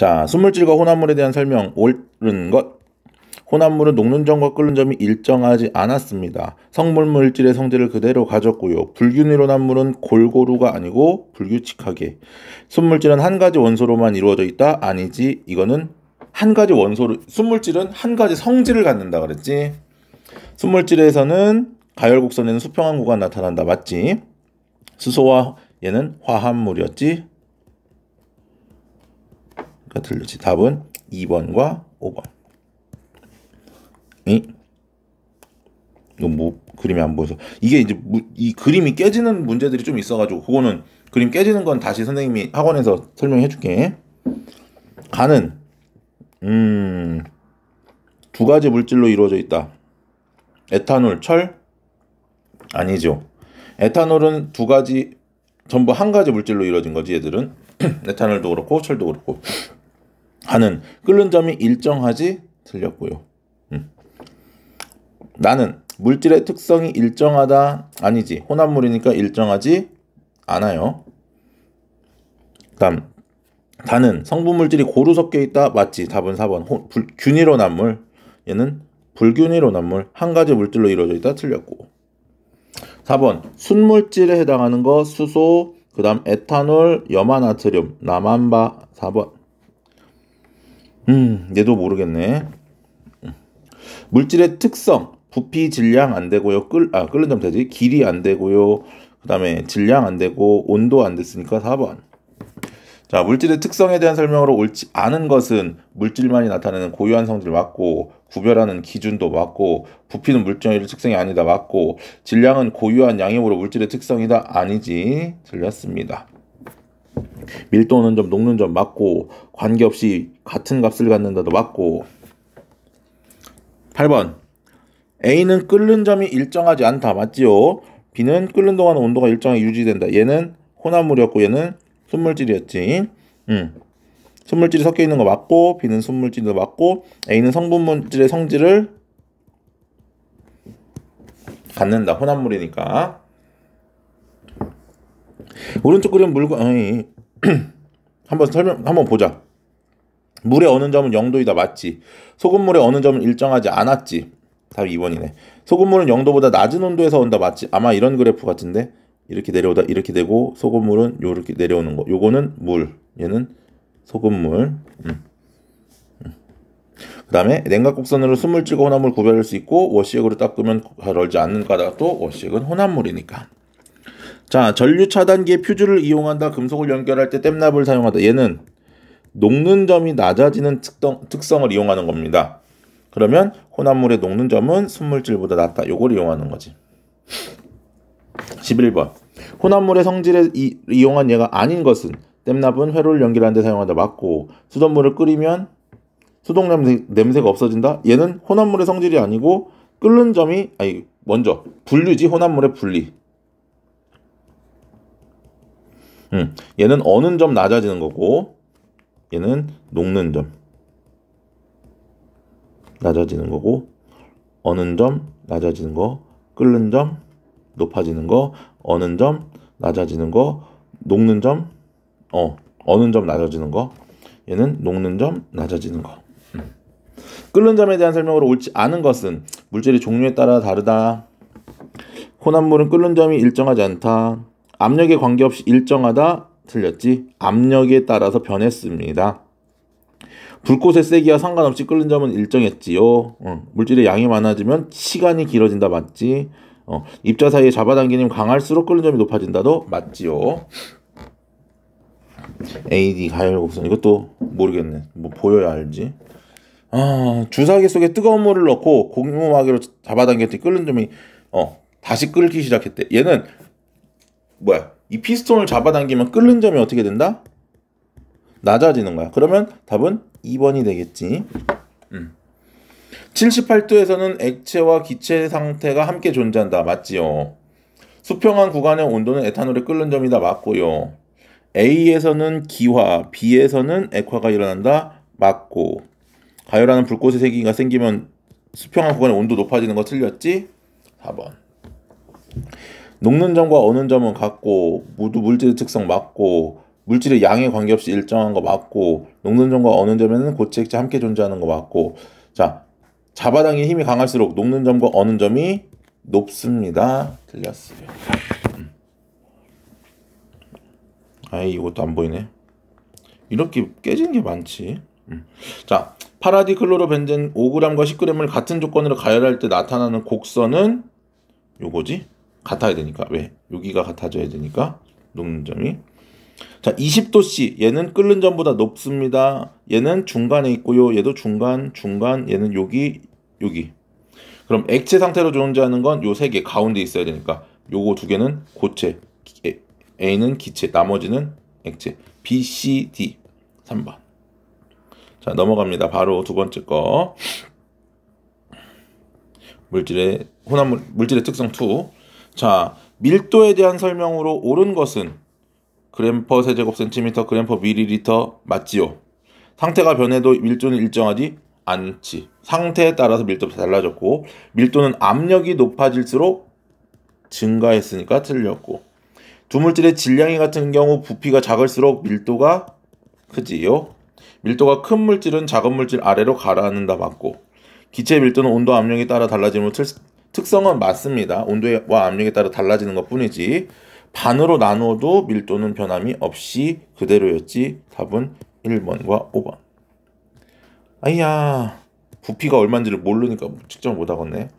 자, 순물질과 혼합물에 대한 설명. 옳은 것. 혼합물은 녹는 점과 끓는 점이 일정하지 않았습니다. 성분물질의 성질을 그대로 가졌고요. 불균일 혼합물은 골고루가 아니고 불규칙하게. 순물질은 한 가지 원소로만 이루어져 있다? 아니지. 이거는 한 가지 원소로, 순물질은 한 가지 성질을 갖는다 그랬지. 순물질에서는 가열곡선에는 수평한 구가 나타난다. 맞지? 수소와 얘는 화합물이었지. 그러니까 틀렸지. 답은 2번과 5번. 이거 뭐 그림이 안 보여서 이게 이제 이 그림이 깨지는 문제들이 좀 있어가지고 그거는 그림 깨지는 건 다시 선생님이 학원에서 설명해줄게. 가는 두 가지 물질로 이루어져 있다. 에탄올, 철? 아니죠. 에탄올은 두 가지 전부 한 가지 물질로 이루어진 거지 얘들은. 에탄올도 그렇고 철도 그렇고. 가는 끓는 점이 일정하지? 틀렸고요. 나는 물질의 특성이 일정하다? 아니지. 혼합물이니까 일정하지 않아요. 다음 다는 성분물질이 고루 섞여 있다? 맞지. 답은 4번. 균일 혼합물. 얘는 불균일 혼합물. 한 가지 물질로 이루어져 있다? 틀렸고. 4번 순물질에 해당하는 거 수소, 그 다음 에탄올, 염화나트륨, 남한바. 4번. 얘도 모르겠네. 물질의 특성 부피 질량 안 되고요. 끓는 점 되지. 길이 안 되고요. 그 다음에 질량 안 되고 온도 안 됐으니까 4번. 자, 물질의 특성에 대한 설명으로 옳지 않은 것은 물질만이 나타내는 고유한 성질 맞고, 구별하는 기준도 맞고, 부피는 물질의 특성이 아니다 맞고, 질량은 고유한 양이므로 물질의 특성이다 아니지. 틀렸습니다. 밀도 오는 점, 녹는 점 맞고, 관계없이 같은 값을 갖는다도 맞고. 8번 A는 끓는 점이 일정하지 않다. 맞지요? B는 끓는 동안 온도가 일정하게 유지된다. 얘는 혼합물이었고 얘는 순물질이었지. 순물질이 섞여 있는 거 맞고 B는 순물질도 맞고 A는 성분물질의 성질을 갖는다. 혼합물이니까. 오른쪽 그림 물건 한번 보자. 물의 어느 점은 0도이다. 맞지? 소금물의 어느 점은 일정하지 않았지. 답이 2번이네. 소금물은 0도보다 낮은 온도에서 온다. 맞지? 아마 이런 그래프 같은데 이렇게 내려오다 이렇게 되고 소금물은 요렇게 내려오는 거. 요거는 물. 얘는 소금물. 그 다음에 냉각곡선으로 순물질과 혼합물 구별할 수 있고 워시액으로 닦으면 가열지 않는 까닭도 워시액은 혼합물이니까. 자, 전류 차단기에 퓨즈를 이용한다. 금속을 연결할 때 땜납을 사용한다. 얘는 녹는 점이 낮아지는 특성을 이용하는 겁니다. 그러면 혼합물의 녹는 점은 순물질보다 낮다. 요걸 이용하는 거지. 11번 혼합물의 성질에 이용한 예가 아닌 것은 땜납은 회로를 연결하는 데 사용한다. 맞고 수돗물을 끓이면 수동 냄새가 없어진다. 얘는 혼합물의 성질이 아니고 끓는 점이 먼저 분류지. 혼합물의 분리. 얘는 어는 점 낮아지는 거고 얘는 녹는 점 낮아지는 거고 어는 점 낮아지는 거, 끓는 점 높아지는 거, 어는 점 낮아지는 거, 녹는 점 어는 점 낮아지는 거. 얘는 녹는 점 낮아지는 거. 끓는 점에 대한 설명으로 옳지 않은 것은 물질의 종류에 따라 다르다. 혼합물은 끓는 점이 일정하지 않다. 압력에 관계없이 일정하다. 틀렸지. 압력에 따라서 변했습니다. 불꽃의 세기와 상관없이 끓는 점은 일정했지요. 물질의 양이 많아지면 시간이 길어진다. 맞지? 입자 사이에 잡아당기면 강할수록 끓는 점이 높아진다도 맞지요. AD 가열곡선 이것도 모르겠네. 뭐 보여야 알지. 주사기 속에 뜨거운 물을 넣고 고무마개로 잡아당겼더니 끓는 점이 다시 끓기 시작했대. 얘는 뭐야? 이 피스톤을 잡아당기면 끓는 점이 어떻게 된다? 낮아지는 거야. 그러면 답은 2번이 되겠지. 78도에서는 액체와 기체 상태가 함께 존재한다. 맞지요? 수평한 구간의 온도는 에탄올의 끓는 점이다. 맞고요. A에서는 기화, B에서는 액화가 일어난다. 맞고. 가열하는 불꽃의 세기가 생기면 수평한 구간의 온도 높아지는 거 틀렸지? 4번. 녹는 점과 어는 점은 같고 모두 물질의 특성 맞고 물질의 양에 관계없이 일정한 거 맞고, 녹는 점과 어는 점에는 고체 액체 함께 존재하는 거 맞고. 자, 자바당의 힘이 강할수록 녹는 점과 어는 점이 높습니다. 틀렸어요. 아이, 이것도 안 보이네. 이렇게 깨진 게 많지. 자, 파라디클로로벤젠 5g과 10g을 같은 조건으로 가열할 때 나타나는 곡선은 요거지? 같아야 되니까. 왜? 여기가 같아져야 되니까. 녹는 점이. 자, 20도씨. 얘는 끓는 점보다 높습니다. 얘는 중간에 있고요. 얘도 중간, 얘는 여기. 그럼 액체 상태로 존재하는 건 요 세 개 가운데 있어야 되니까 요거 두 개는 고체, A는 기체, 나머지는 액체. B, C, D. 3번. 자, 넘어갑니다. 바로 두 번째 거. 물질의 특성 2. 자, 밀도에 대한 설명으로 옳은 것은 g/ 세제곱센티미터, g/, 밀리리터 맞지요? 상태가 변해도 밀도는 일정하지 않지. 상태에 따라서 밀도가 달라졌고, 밀도는 압력이 높아질수록 증가했으니까 틀렸고, 두 물질의 질량이 같은 경우 부피가 작을수록 밀도가 크지요. 밀도가 큰 물질은 작은 물질 아래로 가라앉는다 맞고, 기체의 밀도는 온도와 압력에 따라 달라지는 특성은 맞습니다. 온도와 압력에 따라 달라지는 것 뿐이지 반으로 나누어도 밀도는 변함이 없이 그대로였지. 답은 1번과 5번. 아이야, 부피가 얼마인지를 모르니까 측정을 못하겠네.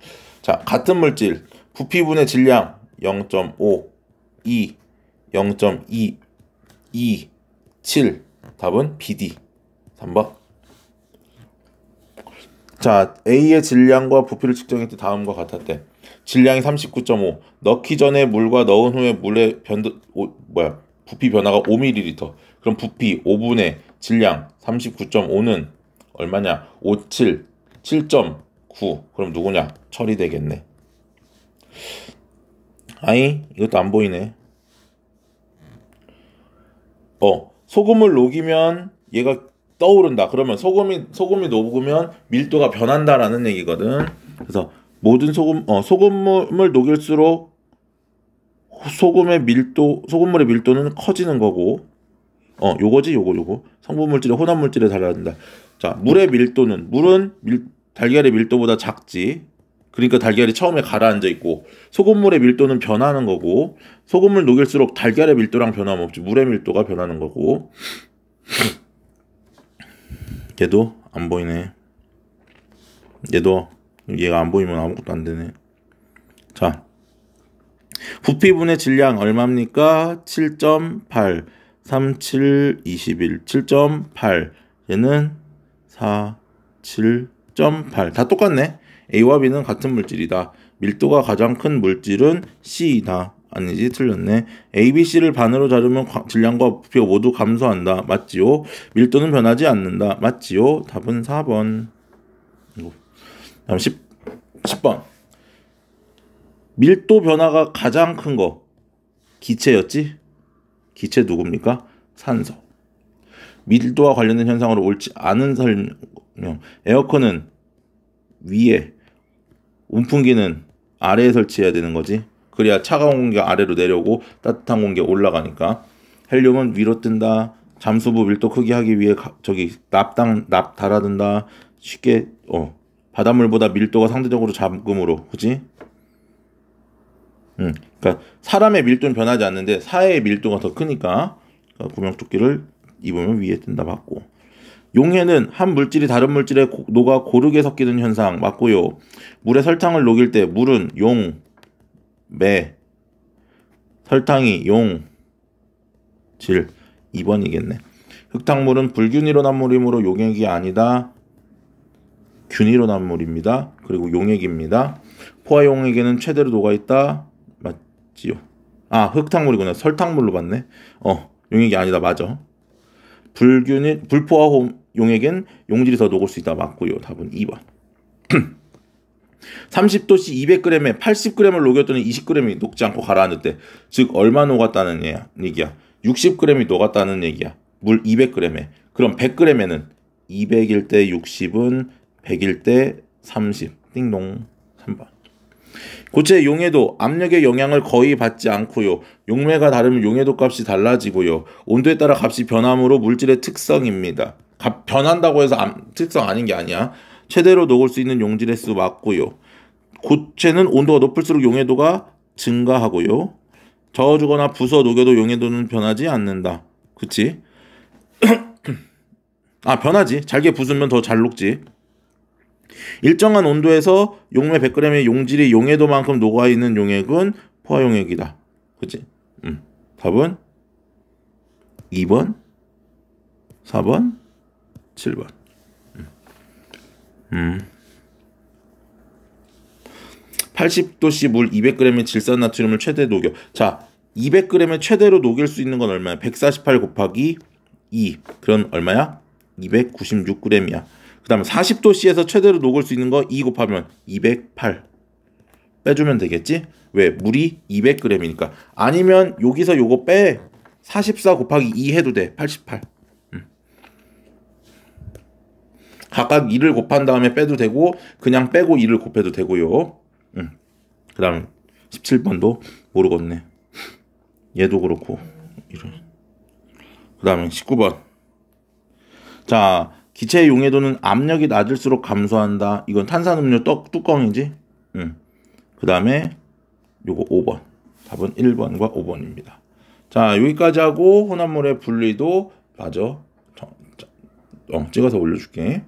자, 같은 물질 부피분의 질량 0.5, 2, 0.2, 2, 7. 답은 BD. 3번. 자, A의 질량과 부피를 측정할 때 다음과 같았대. 질량이 39.5. 넣기 전에 물과 넣은 후에 물의 부피 변화가 5ml. 그럼 부피 5분의 질량 39.5는 얼마냐? 57, 7.9. 그럼 누구냐? 철이 되겠네. 아이, 이것도 안 보이네. 소금을 녹이면 얘가 떠오른다. 그러면 소금이 녹으면 밀도가 변한다라는 얘기거든. 그래서 모든 소금물을 녹일수록 소금물의 밀도는 커지는 거고, 요거지, 요거. 성분물질의 혼합물질에 달라진다. 자, 물의 밀도는, 달걀의 밀도보다 작지. 그러니까 달걀이 처음에 가라앉아 있고, 소금물의 밀도는 변하는 거고, 소금을 녹일수록 달걀의 밀도랑 변함없지 물의 밀도가 변하는 거고. 얘도 안 보이네. 얘가 안 보이면 아무것도 안 되네. 자, 부피분의 질량 얼마입니까? 7.8, 37, 21, 7.8. 얘는 4, 7.8. 다 똑같네. A와 B는 같은 물질이다. 밀도가 가장 큰 물질은 C이다. 아니지, 틀렸네. A, B, C를 반으로 자르면 질량과 부피가 모두 감소한다. 맞지요? 밀도는 변하지 않는다. 맞지요? 답은 4번. 다음 10번. 밀도 변화가 가장 큰 거 기체였지? 기체 누굽니까? 산소. 밀도와 관련된 현상으로 옳지 않은 설명. 에어컨은 위에, 온풍기는 아래에 설치해야 되는 거지. 그래야 차가운 공기가 아래로 내려오고 따뜻한 공기가 올라가니까. 헬륨은 위로 뜬다. 잠수부 밀도 크게 하기 위해 납 달아둔다. 쉽게 바닷물보다 밀도가 상대적으로 작으므로, 그지? 그러니까 사람의 밀도는 변하지 않는데 사회의 밀도가 더 크니까 구명조끼를 입으면 위에 뜬다 맞고. 용해는 한 물질이 다른 물질에 녹아 고르게 섞이는 현상 맞고요. 물에 설탕을 녹일 때 물은 용, 매, 설탕이 용, 질. 2번이겠네. 흙탕물은 불균일온합물이므로 용액이 아니다. 균일온합물입니다. 그리고 용액입니다. 포화용액에는 최대로 녹아있다. 맞지요? 아, 흙탕물이구나. 설탕물로 봤네. 용액이 아니다. 맞아. 불포화 용액엔 용질이 더 녹을 수 있다. 맞고요. 답은 2번. 30도씨 200g에 80g을 녹였더니 20g이 녹지 않고 가라앉을 때, 즉 얼마 녹았다는 얘기야? 60g이 녹았다는 얘기야. 물 200g에. 그럼 100g에는 200일 때 60은 100일 때 30. 띵동. 3번. 고체의 용해도, 압력의 영향을 거의 받지 않고요. 용매가 다르면 용해도 값이 달라지고요. 온도에 따라 값이 변함으로 물질의 특성입니다. 변한다고 해서 특성 아닌 게 아니야. 최대로 녹을 수 있는 용질의 수 맞고요. 고체는 온도가 높을수록 용해도가 증가하고요. 저어주거나 부숴 녹여도 용해도는 변하지 않는다. 그치? 변하지. 잘게 부수면 더 잘 녹지. 일정한 온도에서 용매 100g의 용질이 용해도만큼 녹아있는 용액은 포화용액이다. 그치? 답은 2번, 4번, 7번. 80도씨 물 200g의 질산나트륨을 최대 녹여. 자, 200g의 최대로 녹일 수 있는 건 얼마야? 148 곱하기 2. 그럼 얼마야? 296g이야. 그 다음에 40도씨에서 최대로 녹을 수 있는 거 2 곱하면 208. 빼주면 되겠지? 왜? 물이 200g이니까. 아니면 여기서 요거 빼. 44 곱하기 2 해도 돼. 88. 각각 2를 곱한 다음에 빼도 되고 그냥 빼고 2를 곱해도 되고요. 그 다음 17번도 모르겠네. 얘도 그렇고. 그 다음에 19번. 자, 기체의 용해도는 압력이 낮을수록 감소한다. 이건 탄산음료 뚜껑이지? 그 다음에 요거 5번. 답은 1번과 5번입니다. 자, 여기까지 하고 혼합물의 분리도 맞아. 찍어서 올려줄게.